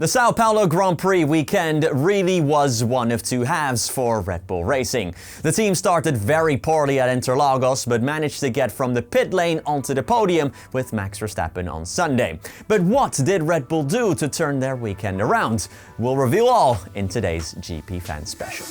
The Sao Paulo Grand Prix weekend really was one of two halves for Red Bull Racing. The team started very poorly at Interlagos but managed to get from the pit lane onto the podium with Max Verstappen on Sunday. But what did Red Bull do to turn their weekend around? We'll reveal all in today's GPFans Special.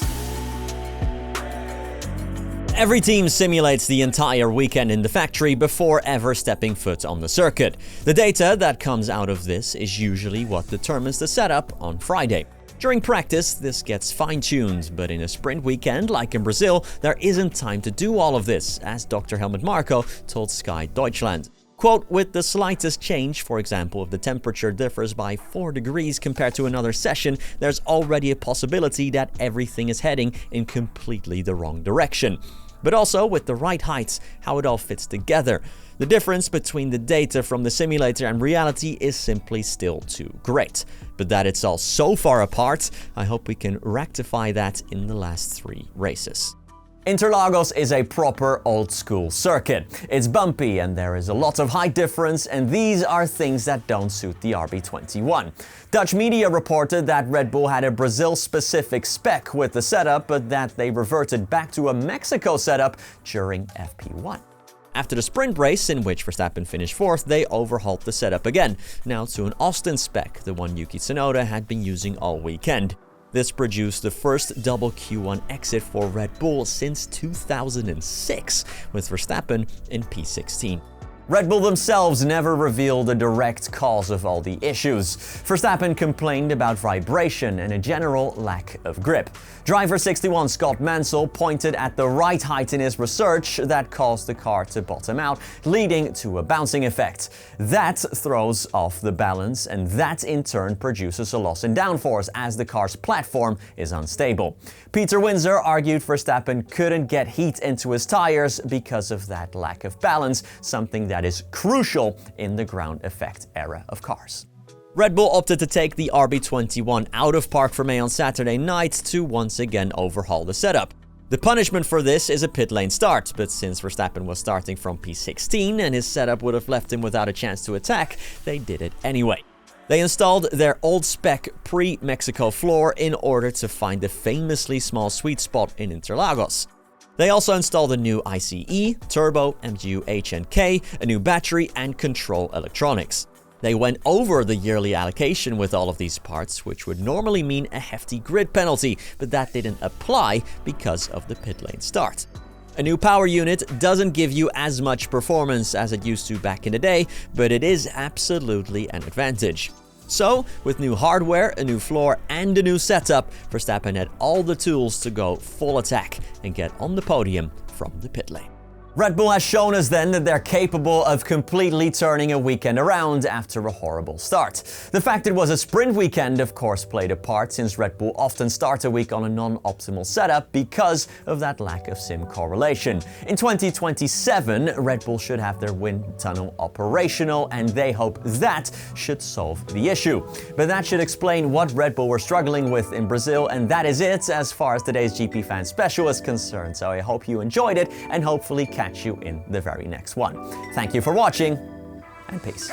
Every team simulates the entire weekend in the factory before ever stepping foot on the circuit. The data that comes out of this is usually what determines the setup on Friday. During practice, this gets fine-tuned, but in a sprint weekend like in Brazil, there isn't time to do all of this, as Dr. Helmut Marko told Sky Deutschland. Quote, with the slightest change, for example, if the temperature differs by 4 degrees compared to another session, there's already a possibility that everything is heading in completely the wrong direction. But also with the right heights, how it all fits together. The difference between the data from the simulator and reality is simply still too great. But that it's all so far apart, I hope we can rectify that in the last 3 races. Interlagos is a proper old-school circuit. It's bumpy and there is a lot of height difference, and these are things that don't suit the RB21. Dutch media reported that Red Bull had a Brazil-specific spec with the setup, but that they reverted back to a Mexico setup during FP1. After the sprint race, in which Verstappen finished 4th, they overhauled the setup again, now to an Austin spec, the one Yuki Tsunoda had been using all weekend. This produced the first double Q1 exit for Red Bull since 2006, with Verstappen in P16. Red Bull themselves never revealed the direct cause of all the issues. Verstappen complained about vibration and a general lack of grip. Driver 61 Scott Mansell pointed at the right height in his research that caused the car to bottom out, leading to a bouncing effect. That throws off the balance, and that in turn produces a loss in downforce as the car's platform is unstable. Peter Windsor argued Verstappen couldn't get heat into his tires because of that lack of balance, something that is crucial in the ground effect era of cars. Red Bull opted to take the RB21 out of Parc Fermé on Saturday night to once again overhaul the setup. The punishment for this is a pit lane start, but since Verstappen was starting from P16 and his setup would have left him without a chance to attack, they did it anyway. They installed their old spec pre-Mexico floor in order to find the famously small sweet spot in Interlagos. They also installed a new ICE, turbo, MGU H and K, a new battery, and control electronics. They went over the yearly allocation with all of these parts, which would normally mean a hefty grid penalty, but that didn't apply because of the pit lane start. A new power unit doesn't give you as much performance as it used to back in the day, but it is absolutely an advantage. So, with new hardware, a new floor, and a new setup, Verstappen had all the tools to go full attack and get on the podium from the pit lane. Red Bull has shown us then that they're capable of completely turning a weekend around after a horrible start. The fact it was a sprint weekend, of course, played a part, since Red Bull often starts a week on a non-optimal setup because of that lack of sim correlation. In 2027, Red Bull should have their wind tunnel operational, and they hope that should solve the issue. But that should explain what Red Bull were struggling with in Brazil, and that is it as far as today's GPFans Special is concerned. So I hope you enjoyed it, and hopefully catch you in the very next one. Thank you for watching, and peace.